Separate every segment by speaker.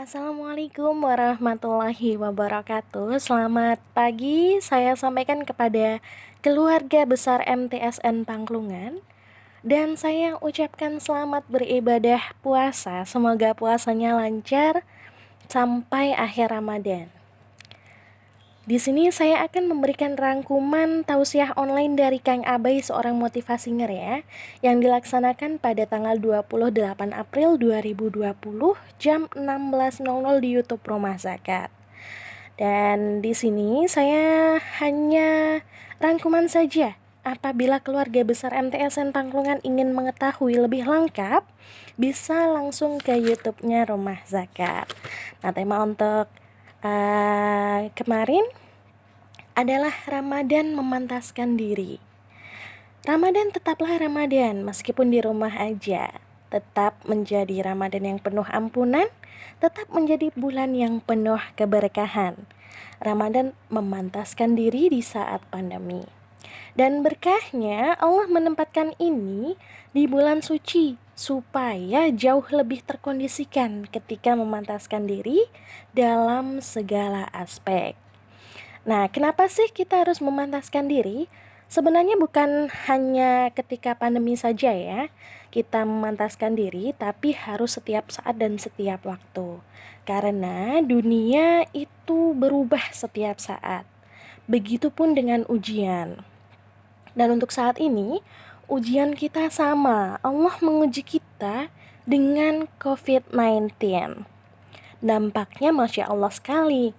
Speaker 1: Assalamualaikum warahmatullahi wabarakatuh. Selamat pagi, saya sampaikan kepada keluarga besar MTSN Pangklungan dan saya ucapkan selamat beribadah puasa. Semoga puasanya lancar sampai akhir Ramadan. Di sini saya akan memberikan rangkuman tausiah online dari Kang Abai, seorang motivasinger ya, yang dilaksanakan pada tanggal 28 April 2020 jam 16.00 di YouTube Rumah Zakat. Dan di sini saya hanya rangkuman saja. Apabila keluarga besar MTSN Pangklungan ingin mengetahui lebih lengkap, bisa langsung ke YouTube-nya Rumah Zakat. Nah, tema untuk kemarin adalah Ramadan memantaskan diri. Ramadan tetaplah Ramadan meskipun di rumah aja. Tetap menjadi Ramadan yang penuh ampunan, tetap menjadi bulan yang penuh keberkahan. Ramadan memantaskan diri di saat pandemi. Dan berkahnya Allah menempatkan ini di bulan suci supaya jauh lebih terkondisikan ketika memantaskan diri dalam segala aspek. Nah, kenapa sih kita harus memantaskan diri? Sebenarnya bukan hanya ketika pandemi saja ya, kita memantaskan diri, tapi harus setiap saat dan setiap waktu. Karena dunia itu berubah setiap saat. Begitupun dengan ujian. Dan untuk saat ini, ujian kita sama. Allah menguji kita dengan COVID-19. Dampaknya Masya Allah sekali.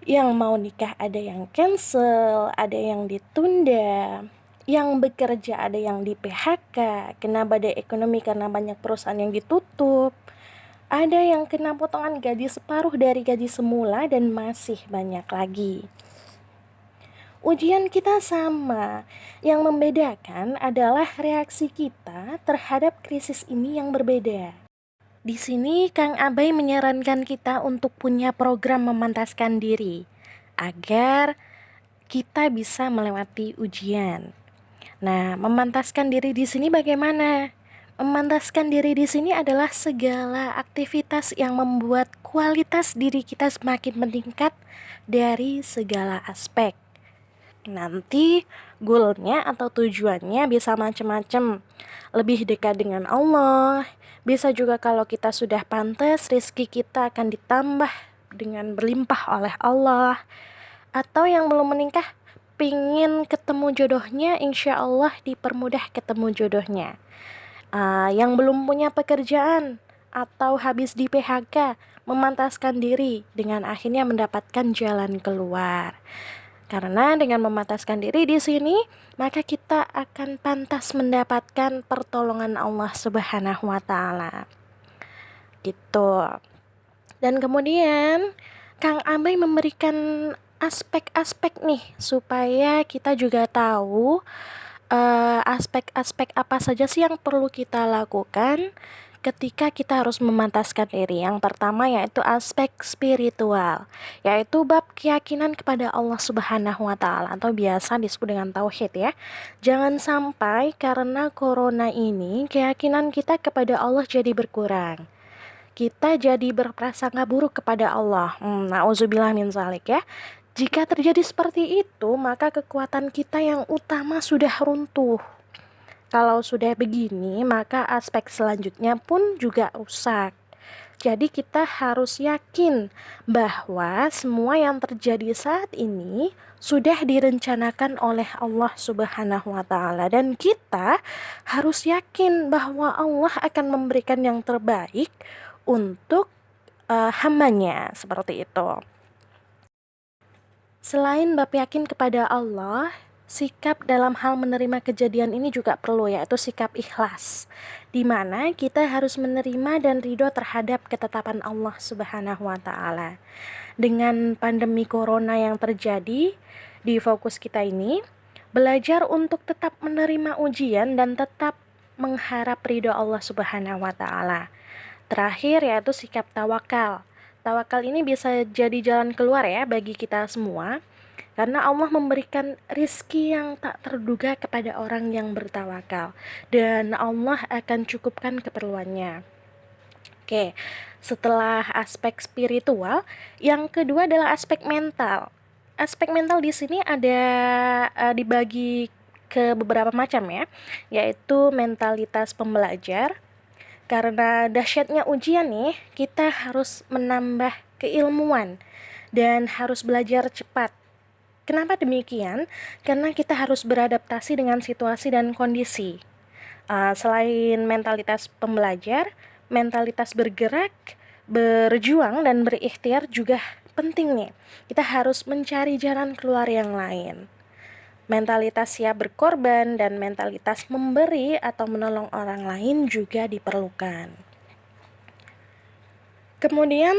Speaker 1: Yang mau nikah ada yang cancel, ada yang ditunda, yang bekerja ada yang di PHK, kena badai ekonomi karena banyak perusahaan yang ditutup, ada yang kena potongan gaji separuh dari gaji semula, dan masih banyak lagi. Ujian kita sama, yang membedakan adalah reaksi kita terhadap krisis ini yang berbeda. Di sini Kang Abai menyarankan kita untuk punya program memantaskan diri agar kita bisa melewati ujian. Nah, memantaskan diri di sini bagaimana? Memantaskan diri di sini adalah segala aktivitas yang membuat kualitas diri kita semakin meningkat dari segala aspek. Nanti goalnya atau tujuannya bisa macam-macam. Lebih dekat dengan Allah. Bisa juga kalau kita sudah pantas, rezeki kita akan ditambah dengan berlimpah oleh Allah. Atau yang belum menikah, pingin ketemu jodohnya, insya Allah dipermudah ketemu jodohnya. Yang belum punya pekerjaan atau habis di PHK, memantaskan diri dengan akhirnya mendapatkan jalan keluar. Karena dengan memantaskan diri di sini, maka kita akan pantas mendapatkan pertolongan Allah Subhanahu wa taala. Gitu. Dan kemudian Kang Abai memberikan aspek-aspek nih supaya kita juga tahu aspek-aspek apa saja sih yang perlu kita lakukan ketika kita harus memantaskan diri. Yang pertama yaitu aspek spiritual, yaitu bab keyakinan kepada Allah Subhanahu wa taala atau biasa disebut dengan tauhid ya. Jangan sampai karena corona ini keyakinan kita kepada Allah jadi berkurang. Kita jadi berprasangka buruk kepada Allah. Nauzubillah min zalik ya. Jika terjadi seperti itu, maka kekuatan kita yang utama sudah runtuh. Kalau sudah begini, maka aspek selanjutnya pun juga rusak. Jadi kita harus yakin bahwa semua yang terjadi saat ini sudah direncanakan oleh Allah Subhanahu wa taala, dan kita harus yakin bahwa Allah akan memberikan yang terbaik untuk hambanya, seperti itu. Selain bab yakin kepada Allah, sikap dalam hal menerima kejadian ini juga perlu, yaitu sikap ikhlas, di mana kita harus menerima dan ridho terhadap ketetapan Allah Subhanahu wa taala. Dengan pandemi corona yang terjadi di fokus kita ini, belajar untuk tetap menerima ujian dan tetap mengharap ridho Allah Subhanahu wa taala. Terakhir yaitu sikap tawakal. Tawakal ini bisa jadi jalan keluar ya bagi kita semua, karena Allah memberikan rizki yang tak terduga kepada orang yang bertawakal, dan Allah akan cukupkan keperluannya. Oke, setelah aspek spiritual, yang kedua adalah aspek mental. Aspek mental di sini ada dibagi ke beberapa macam ya, yaitu mentalitas pembelajar. Karena dahsyatnya ujian nih, kita harus menambah keilmuan dan harus belajar cepat. Kenapa demikian? Karena kita harus beradaptasi dengan situasi dan kondisi. Selain mentalitas pembelajar, mentalitas bergerak, berjuang, dan berikhtiar juga penting nih. Kita harus mencari jalan keluar yang lain. Mentalitas siap berkorban dan mentalitas memberi atau menolong orang lain juga diperlukan. Kemudian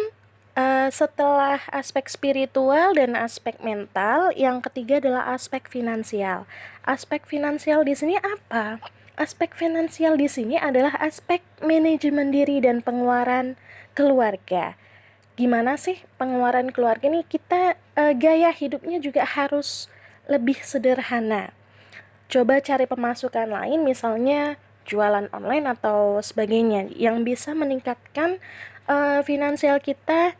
Speaker 1: setelah aspek spiritual dan aspek mental, yang ketiga adalah aspek finansial. Aspek finansial di sini apa? Aspek finansial di sini adalah aspek manajemen diri dan pengeluaran keluarga. Gimana sih pengeluaran keluarga nih? Kita gaya hidupnya juga harus lebih sederhana. Coba cari pemasukan lain, misalnya jualan online atau sebagainya, yang bisa meningkatkan finansial kita.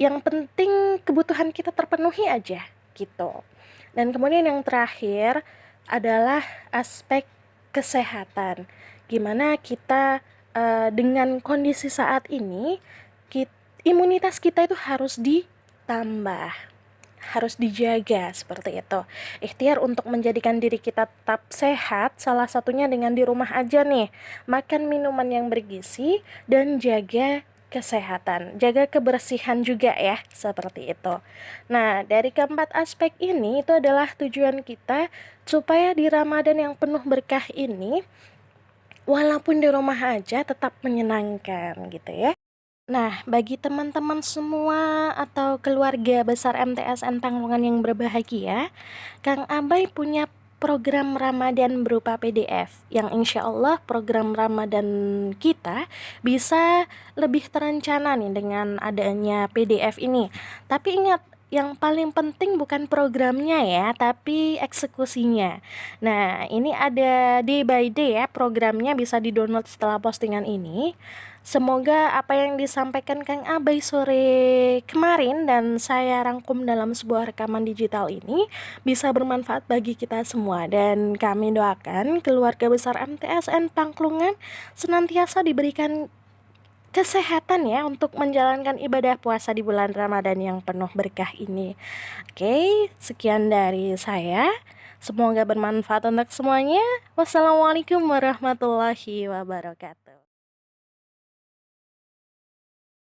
Speaker 1: Yang penting kebutuhan kita terpenuhi aja gitu. Dan kemudian yang terakhir adalah aspek kesehatan. Gimana kita dengan kondisi saat ini, imunitas kita itu harus ditambah, harus dijaga seperti itu. Ikhtiar untuk menjadikan diri kita tetap sehat, salah satunya dengan di rumah aja nih, makan minuman yang bergizi dan jaga kesehatan, jaga kebersihan juga ya, seperti itu. Nah, dari keempat aspek ini itu adalah tujuan kita supaya di Ramadan yang penuh berkah ini, walaupun di rumah aja tetap menyenangkan gitu ya. Nah, bagi teman-teman semua atau keluarga besar MTSN Panglungan yang berbahagia, Kang Abai punya program Ramadan berupa PDF yang insya Allah program Ramadan kita bisa lebih terencana nih dengan adanya PDF ini. Tapi ingat, yang paling penting bukan programnya ya, tapi eksekusinya. Nah, ini ada day by day ya, programnya bisa di-download setelah postingan ini. Semoga apa yang disampaikan Kang Abai sore kemarin dan saya rangkum dalam sebuah rekaman digital ini bisa bermanfaat bagi kita semua, dan kami doakan keluarga besar MTSN Pangklungan senantiasa diberikan kesehatan ya untuk menjalankan ibadah puasa di bulan Ramadan yang penuh berkah ini. Oke, sekian dari saya. Semoga bermanfaat untuk semuanya. Wassalamualaikum warahmatullahi wabarakatuh.